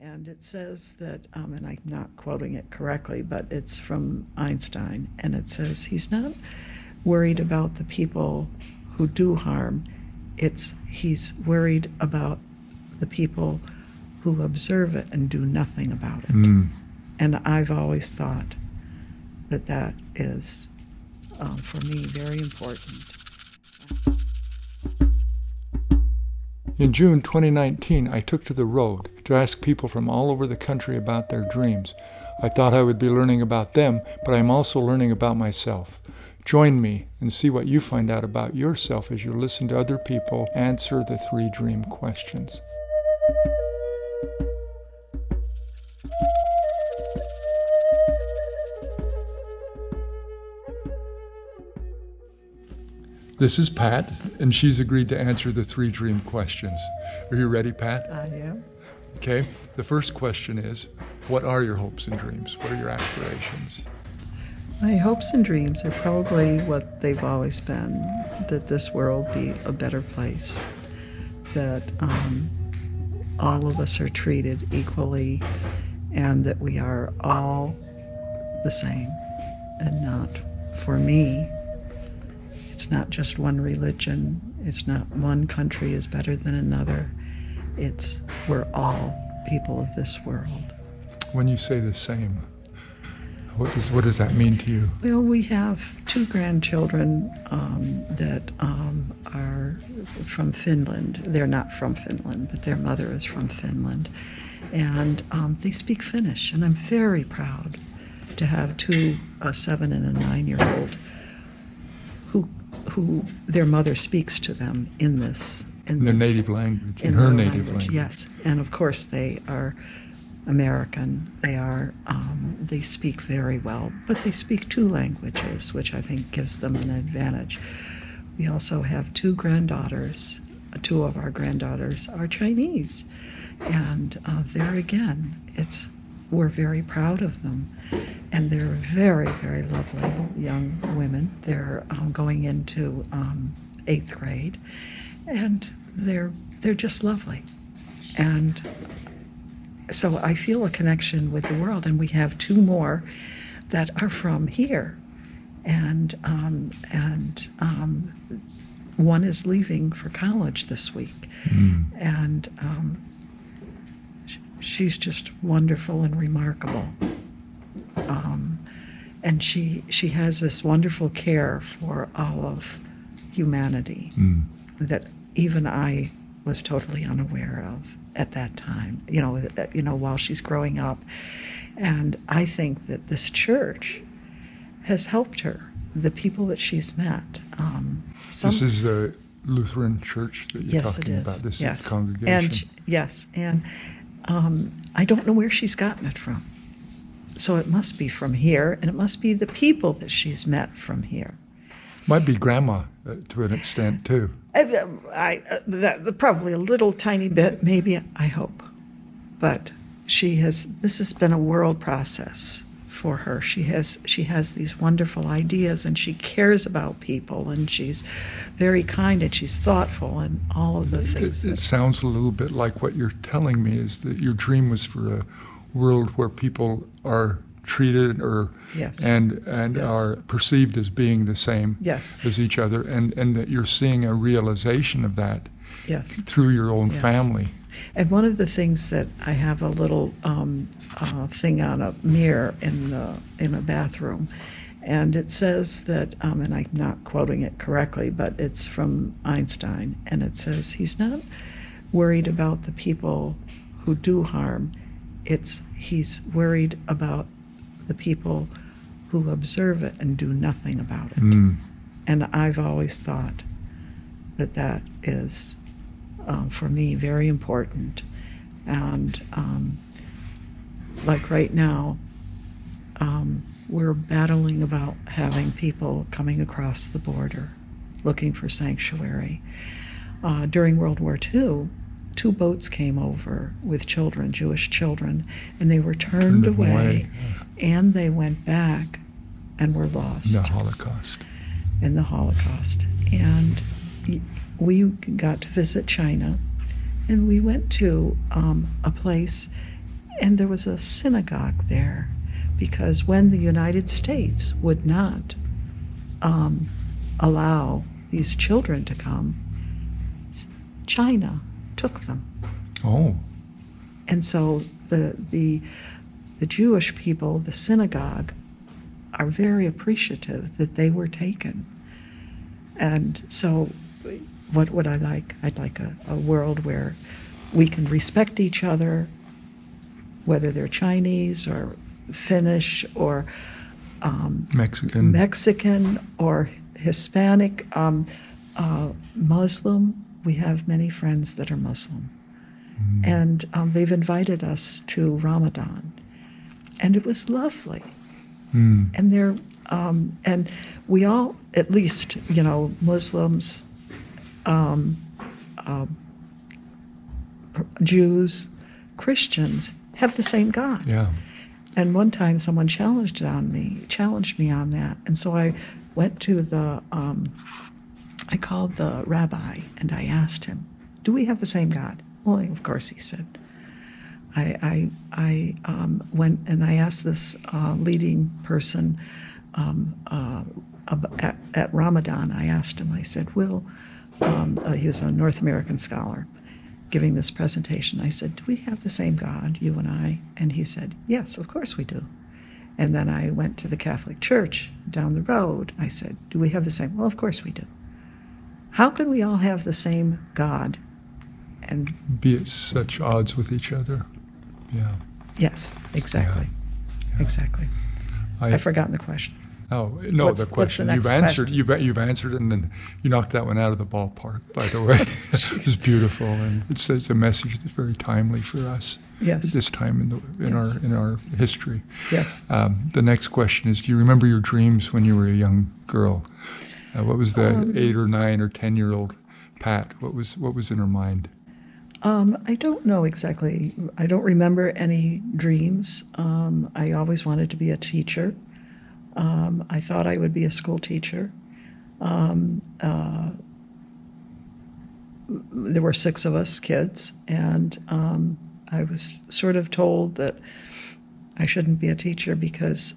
And it says that, and I'm not quoting it correctly, but it's from Einstein, and it says he's not worried about the people who do harm. He's worried about the people who observe it and do nothing about it. And I've always thought that that is, for me, very important. In June 2019, I took to the road to ask people from all over the country about their dreams. I thought I would be learning about them, but I'm also learning about myself. Join me and see what you find out about yourself as you listen to other people answer the 3 dream questions. This is Pat, and she's agreed to answer the 3 dream questions. Are you ready, Pat? I am. Okay. The first question is, what are your hopes and dreams? What are your aspirations? My hopes and dreams are probably what they've always been, that this world be a better place, that all of us are treated equally, and that we are all the same, and not, for me, it's not just one religion, it's not one country is better than another, we're all people of this world. When you say the same, what does that mean to you? Well, we have 2 grandchildren that are from Finland. They're not from Finland, but their mother is from Finland. And they speak Finnish, and I'm very proud to have 2, a 7 and a 9-year-old, who their mother speaks to them in their native language, in her native language. Yes, and of course they are American. They speak very well, but they speak 2 languages, which I think gives them an advantage. We also have 2 granddaughters. 2 of our granddaughters are Chinese, and there again, we're very proud of them, and they're very, very lovely young women. They're going into 8th grade, and they're just lovely. And so I feel a connection with the world, and we have 2 more that are from here, and one is leaving for college this week, and she's just wonderful and remarkable, and she has this wonderful care for all of humanity that even I was totally unaware of at that time, while she's growing up. And I think that this church has helped her, the people that she's met. This is a Lutheran church that you're talking about. This is the congregation. And I don't know where she's gotten it from. So it must be from here, and it must be the people that she's met from here. Might be grandma to an extent too. Probably a little tiny bit, maybe, I hope. But this has been a world process for her. She has these wonderful ideas, and she cares about people, and she's very kind, and she's thoughtful, and all of the things. It sounds a little bit like what you're telling me is that your dream was for a world where people are treated and are perceived as being the same as each other, and that you're seeing a realization of that through your own family. And one of the things that I have a little thing on a mirror in a bathroom, and it says that, and I'm not quoting it correctly, but it's from Einstein, and it says he's not worried about the people who do harm. He's worried about the people who observe it and do nothing about it. And I've always thought that that is, for me, very important. And like right now, we're battling about having people coming across the border looking for sanctuary. During World War II, 2 boats came over with children, Jewish children, and they were turned away, and they went back and were lost. In the Holocaust. And we got to visit China, and we went to a place And there was a synagogue there because when the United States would not allow these children to come, China took them. Oh. And so the Jewish people, the synagogue, are very appreciative that they were taken. And so what would I like? I'd like a world where we can respect each other, whether they're Chinese or Finnish or Mexican or Hispanic, Muslim. We have many friends that are Muslim. And they've invited us to Ramadan. And it was lovely. And they're and we all, at least, Muslims, Jews, Christians have the same God. Yeah. And one time someone challenged me on that. And so I went to I called the rabbi and I asked him, do we have the same God? Well, of course he said. I went and I asked this leading person at Ramadan. I asked him, I said, he was a North American scholar giving this presentation. I said, do we have the same God, you and I? And he said, yes, of course we do. And then I went to the Catholic Church down the road. I said, do we have the same? Well, of course we do. How can we all have the same God and be at such odds with each other? Yeah. Yes, exactly. Yeah. Exactly. I've forgotten the question. Oh no, the question you've answered. You've answered it, and then you knocked that one out of the ballpark. By the way, it's beautiful, and it's a message that's very timely for us. Yes. At this time in our history. Yes. The next question is: do you remember your dreams when you were a young girl? What was the 8 or 9 or 10-year-old Pat? What was in her mind? I don't know exactly. I don't remember any dreams. I always wanted to be a teacher. I thought I would be a school teacher. There were 6 of us kids, and I was sort of told that I shouldn't be a teacher because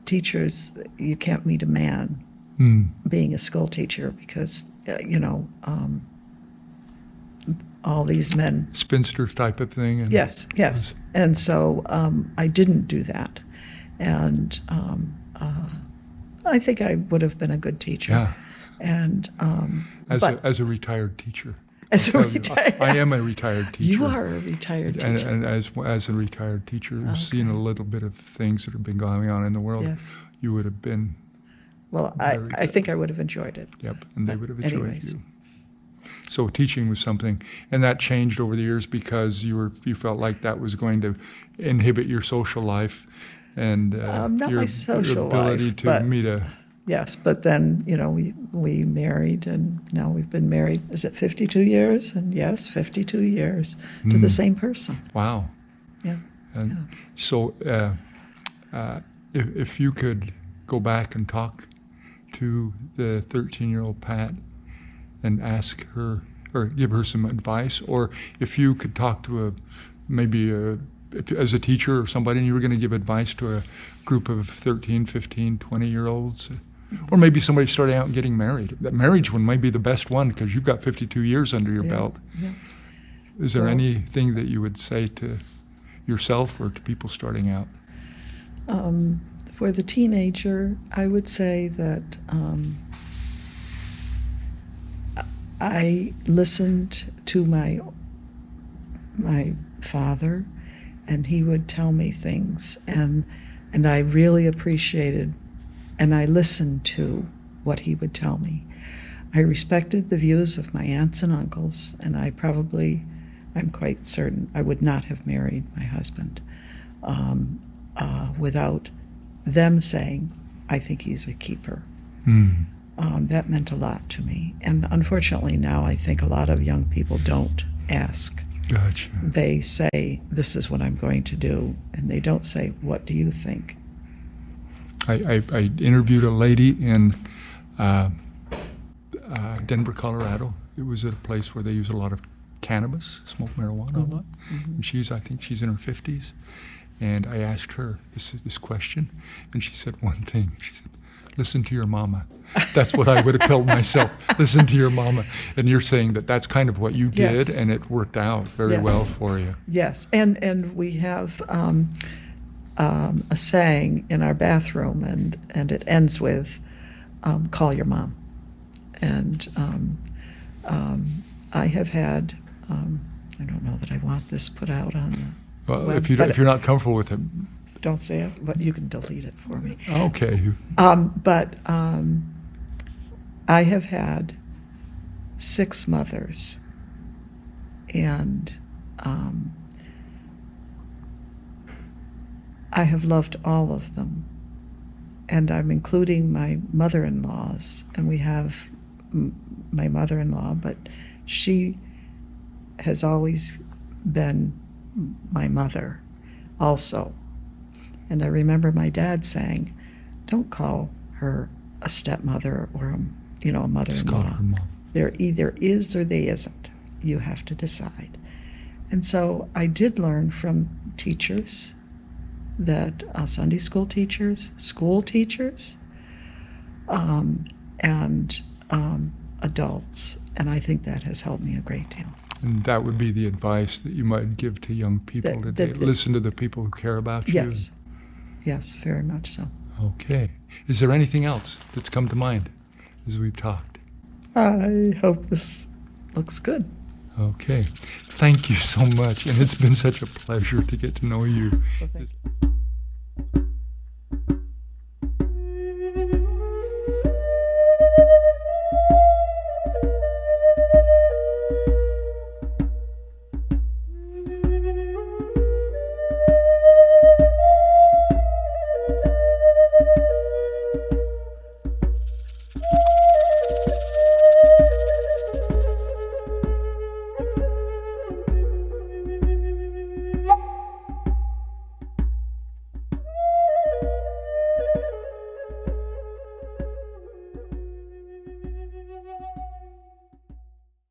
teachers, you can't meet a man being a school teacher because, all these men. Spinsters type of thing. And yes. And so I didn't do that. And I think I would have been a good teacher. Yeah. And as a retired teacher. I am a retired teacher. You are a retired teacher. And as a retired teacher, who's seen a little bit of things that have been going on in the world, yes. You would have been. Well, I think I would have enjoyed it. Yep, and they would have enjoyed anyways. You. So teaching was something, and that changed over the years because you felt like that was going to inhibit your social life and not your my social ability life, to meet a. Yes, but then we married, and now we've been married. Is it 52 years? And yes, 52 years to the same person. Wow. Yeah. And so, if you could go back and talk to the 13-year-old Pat and ask her or give her some advice, or if you could talk to as a teacher or somebody and you were going to give advice to a group of 13, 15, 20-year-olds, or maybe somebody starting out and getting married. That marriage one might be the best one because you've got 52 years under your belt. Yeah. Is there anything that you would say to yourself or to people starting out? For the teenager, I would say that I listened to my father, and he would tell me things, and I really appreciated, and I listened to what he would tell me. I respected the views of my aunts and uncles, and I'm quite certain I would not have married my husband without them saying, I think he's a keeper. That meant a lot to me. And unfortunately now I think a lot of young people don't ask. Gotcha. They say, this is what I'm going to do. And they don't say, what do you think? I interviewed a lady in Denver, Colorado. It was at a place where they use a lot of cannabis, smoked marijuana a lot. And I think she's in her 50s. And I asked her this question, and she said one thing. She said, "Listen to your mama." That's what I would have told myself. Listen to your mama. And you're saying that that's kind of what you did, Yes. and it worked out very Yes. well for you. Yes, and we have a saying in our bathroom, and it ends with, "Call your mom." And I have had, I don't know that I want this put out on the Well, web, if you're not comfortable with it, don't say it, but you can delete it for me. okay. But I have had 6 mothers, and I have loved all of them, and I'm including my mother-in-laws, and we have my mother-in-law, but she has always been my mother also. And I remember my dad saying, "Don't call her a stepmother or a Just call mother-in-law. her mom. There either is or there isn't. You have to decide." And so I did learn from teachers that Sunday school teachers, school teachers, and adults, and I think that has helped me a great deal. And that would be the advice that you might give to young people today. Listen to the people who care about you. Yes, yes, very much so. Okay. Is there anything else that's come to mind as we've talked? I hope this looks good. Okay. Thank you so much. And it's been such a pleasure to get to know you. Well, thank you.